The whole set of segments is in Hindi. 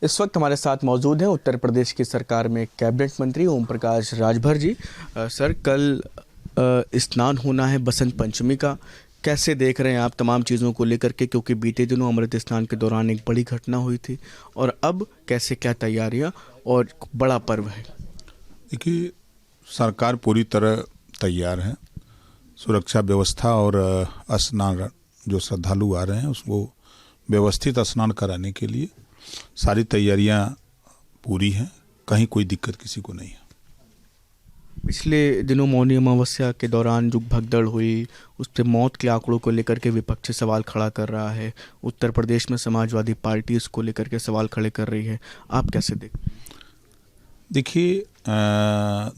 इस वक्त हमारे साथ मौजूद हैं उत्तर प्रदेश की सरकार में कैबिनेट मंत्री ओम प्रकाश राजभर जी। सर, कल स्नान होना है बसंत पंचमी का, कैसे देख रहे हैं आप तमाम चीज़ों को लेकर के, क्योंकि बीते दिनों अमृत स्नान के दौरान एक बड़ी घटना हुई थी, और अब कैसे क्या तैयारियां और बड़ा पर्व है? देखिए, सरकार पूरी तरह तैयार है। सुरक्षा व्यवस्था और स्नान जो श्रद्धालु आ रहे हैं उसको व्यवस्थित स्नान कराने के लिए सारी तैयारियां पूरी हैं। कहीं कोई दिक्कत किसी को नहीं है। पिछले दिनों मौनी अमावस्या के दौरान जो भगदड़ हुई, उस पर मौत के आंकड़ों को लेकर के विपक्ष सवाल खड़ा कर रहा है। उत्तर प्रदेश में समाजवादी पार्टी इसको लेकर के सवाल खड़े कर रही है, आप कैसे देखते हैं? देखिए,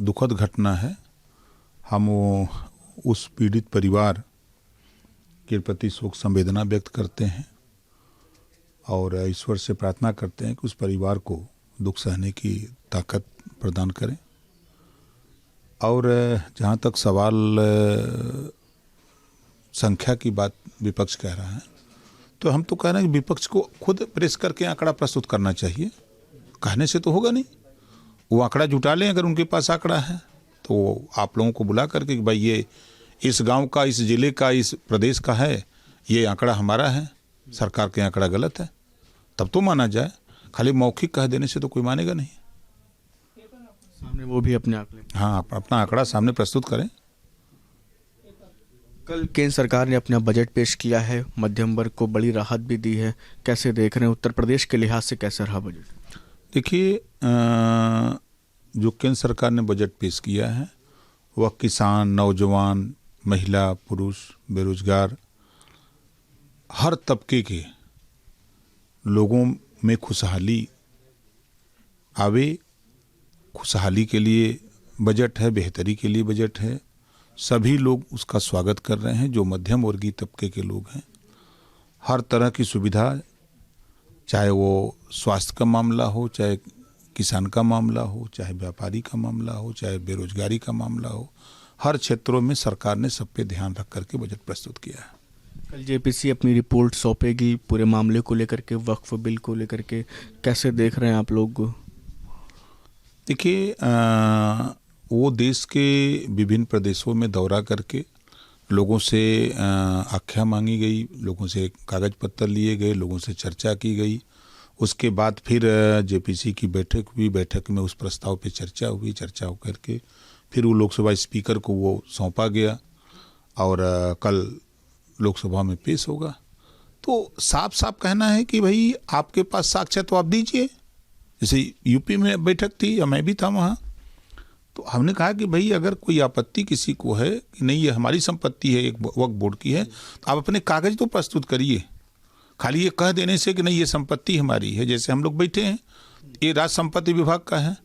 दुखद घटना है। हम उस पीड़ित परिवार के प्रति शोक संवेदना व्यक्त करते हैं और ईश्वर से प्रार्थना करते हैं कि उस परिवार को दुख सहने की ताकत प्रदान करें। और जहाँ तक सवाल संख्या की बात विपक्ष कह रहा है, तो हम तो कह रहे हैं कि विपक्ष को खुद प्रेस करके आंकड़ा प्रस्तुत करना चाहिए। कहने से तो होगा नहीं, वो आंकड़ा जुटा लें। अगर उनके पास आंकड़ा है तो आप लोगों को बुला करके कि भाई ये इस गांव का, इस जिले का, इस प्रदेश का है, ये आंकड़ा हमारा है, सरकार के आंकड़ा गलत है, तब तो माना जाए। खाली मौखिक कह देने से तो कोई मानेगा नहीं। सामने वो भी अपने आंकड़े, हाँ, अपना आंकड़ा सामने प्रस्तुत करें। कल केंद्र सरकार ने अपना बजट पेश किया है, मध्यम वर्ग को बड़ी राहत भी दी है, कैसे देख रहे हैं? उत्तर प्रदेश के लिहाज से कैसा रहा बजट? देखिए, जो केंद्र सरकार ने बजट पेश किया है वह किसान, नौजवान, महिला, पुरुष, बेरोजगार, हर तबके के लोगों में खुशहाली आवे, खुशहाली के लिए बजट है, बेहतरी के लिए बजट है। सभी लोग उसका स्वागत कर रहे हैं। जो मध्यम वर्गीय तबके के लोग हैं, हर तरह की सुविधा, चाहे वो स्वास्थ्य का मामला हो, चाहे किसान का मामला हो, चाहे व्यापारी का मामला हो, चाहे बेरोजगारी का मामला हो, हर क्षेत्रों में सरकार ने सब पे ध्यान रख करके बजट प्रस्तुत किया है। कल जेपीसी अपनी रिपोर्ट सौंपेगी पूरे मामले को लेकर के, वक्फ बिल को लेकर के, कैसे देख रहे हैं आप लोग? देखिए, वो देश के विभिन्न प्रदेशों में दौरा करके लोगों से आख्या मांगी गई, लोगों से कागज पत्तर लिए गए, लोगों से चर्चा की गई। उसके बाद फिर जेपीसी की बैठक हुई, बैठक में उस प्रस्ताव पे चर्चा हुई, चर्चा होकर के फिर वो लोकसभा स्पीकर को वो सौंपा गया और कल लोकसभा में पेश होगा। तो साफ साफ कहना है कि भाई आपके पास साक्ष्य तो आप दीजिए। जैसे यूपी में बैठक थी, या मैं भी था वहाँ, तो हमने कहा कि भाई अगर कोई आपत्ति किसी को है कि नहीं ये हमारी संपत्ति है, एक वक्फ बोर्ड की है, तो आप अपने कागज तो प्रस्तुत करिए। खाली ये कह देने से कि नहीं ये संपत्ति हमारी है, जैसे हम लोग बैठे हैं, ये राज संपत्ति विभाग का है,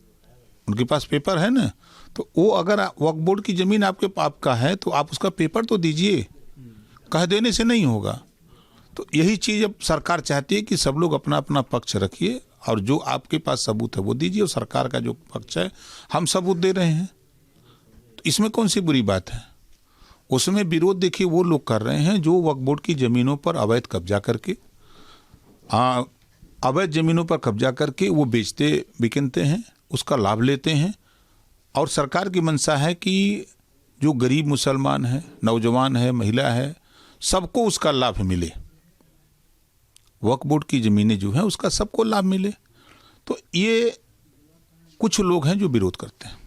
उनके पास पेपर है ना, तो वो अगर वक्फ बोर्ड की जमीन आपका है तो आप उसका पेपर तो दीजिए, कह देने से नहीं होगा। तो यही चीज़ अब सरकार चाहती है कि सब लोग अपना अपना पक्ष रखिए और जो आपके पास सबूत है वो दीजिए, और सरकार का जो पक्ष है हम सबूत दे रहे हैं, तो इसमें कौन सी बुरी बात है? उसमें विरोध देखिए वो लोग कर रहे हैं जो वक्फ बोर्ड की ज़मीनों पर अवैध कब्जा करके, अवैध ज़मीनों पर कब्जा करके वो बेचते बिकनते हैं, उसका लाभ लेते हैं। और सरकार की मंशा है कि जो गरीब मुसलमान है, नौजवान है, महिला है, सबको उसका लाभ मिले, वक्फ बोर्ड की ज़मीनें जो हैं उसका सबको लाभ मिले। तो ये कुछ लोग हैं जो विरोध करते हैं।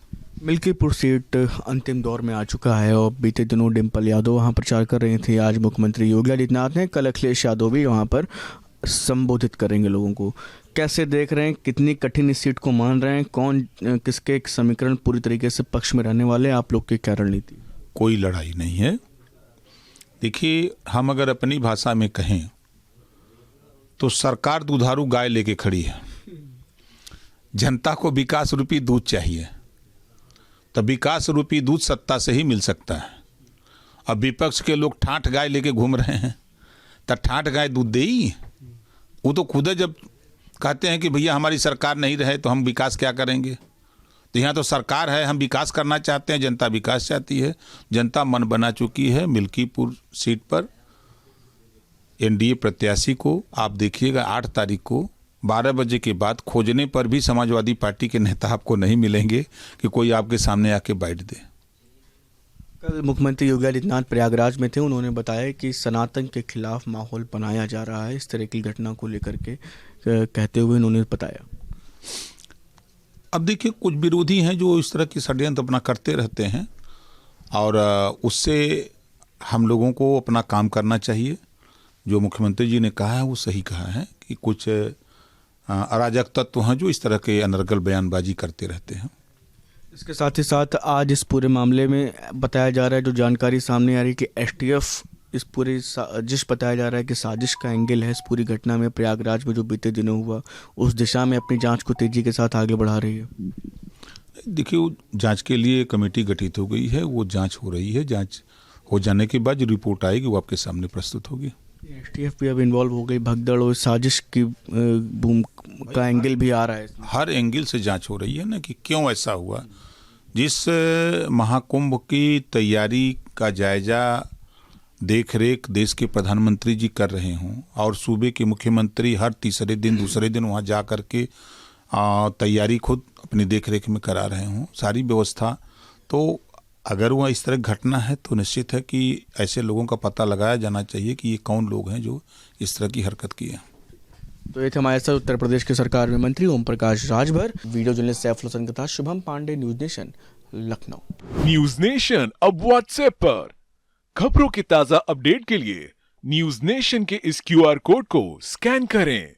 मिल्कीपुर सीट अंतिम दौर में आ चुका है और बीते दिनों डिम्पल यादव वहां प्रचार कर रही थी। आज मुख्यमंत्री योगी आदित्यनाथ ने, कल अखिलेश यादव भी वहां पर संबोधित करेंगे लोगों को। कैसे देख रहे हैं, कितनी कठिन इस सीट को मान रहे हैं, कौन किसके समीकरण पूरी तरीके से पक्ष में रहने वाले, आप लोग की क्या रणनीति? कोई लड़ाई नहीं है। देखिए, हम अगर अपनी भाषा में कहें तो सरकार दुधारू गाय लेके खड़ी है। जनता को विकास रूपी दूध चाहिए, तो विकास रूपी दूध सत्ता से ही मिल सकता है। अब विपक्ष के लोग ठाठ गाय लेके घूम रहे हैं, तो ठाठ गाय दूध देगी? वो तो खुद जब कहते हैं कि भैया हमारी सरकार नहीं रहे तो हम विकास क्या करेंगे। तो यहाँ तो सरकार है, हम विकास करना चाहते हैं, जनता विकास चाहती है। जनता मन बना चुकी है। मिल्कीपुर सीट पर एनडीए प्रत्याशी को आप देखिएगा 8 तारीख को 12 बजे के बाद खोजने पर भी समाजवादी पार्टी के नेता आपको नहीं मिलेंगे कि कोई आपके सामने आके बैठ दे। कल मुख्यमंत्री योगी आदित्यनाथ प्रयागराज में थे, उन्होंने बताया कि सनातन के खिलाफ माहौल बनाया जा रहा है, इस तरह की घटना को लेकर के कहते हुए उन्होंने बताया। अब देखिए, कुछ विरोधी हैं जो इस तरह की षड्यंत्र अपना करते रहते हैं और उससे हम लोगों को अपना काम करना चाहिए। जो मुख्यमंत्री जी ने कहा है वो सही कहा है कि कुछ अराजक तत्व हैं जो इस तरह के अनर्गल बयानबाजी करते रहते हैं। इसके साथ ही साथ आज इस पूरे मामले में बताया जा रहा है, जो जानकारी सामने आ रही है कि एसटीएफ इस पूरे साजिश बताया जा रहा है कि साजिश का एंगल है इस पूरी घटना में, प्रयागराज में जो बीते दिनों हुआ, उस दिशा में अपनी जांच को तेजी के साथ आगे बढ़ा रही है। देखिए, वो जांच के लिए कमेटी गठित हो गई है, वो जांच हो रही है। जांच हो जाने के बाद जो रिपोर्ट आएगी वो आपके सामने प्रस्तुत होगी। एसटीएफ भी अब इन्वॉल्व हो गई, भगदड़ और साजिश की का एंगल भी आ रहा है। हर एंगल से जांच हो रही है ना कि क्यों ऐसा हुआ। जिस महाकुंभ की तैयारी का जायजा देख रेख देश के प्रधानमंत्री जी कर रहे हों और सूबे के मुख्यमंत्री हर तीसरे दिन दूसरे दिन वहाँ जा कर के तैयारी खुद अपनी देख रेख में करा रहे हों, सारी व्यवस्था, तो अगर वह इस तरह घटना है तो निश्चित है कि ऐसे लोगों का पता लगाया जाना चाहिए कि ये कौन लोग हैं जो इस तरह की हरकत की है। तो ये थे हमारे साथ उत्तर प्रदेश के सरकार में मंत्री ओम प्रकाश राजभर। वीडियो जर्नलिस्ट सैफ हसन के साथ Shubham Pandey, news nation, Lucknow. News nation अब व्हाट्सएप पर खबरों के ताजा अपडेट के लिए न्यूज नेशन के इस QR कोड को स्कैन करें।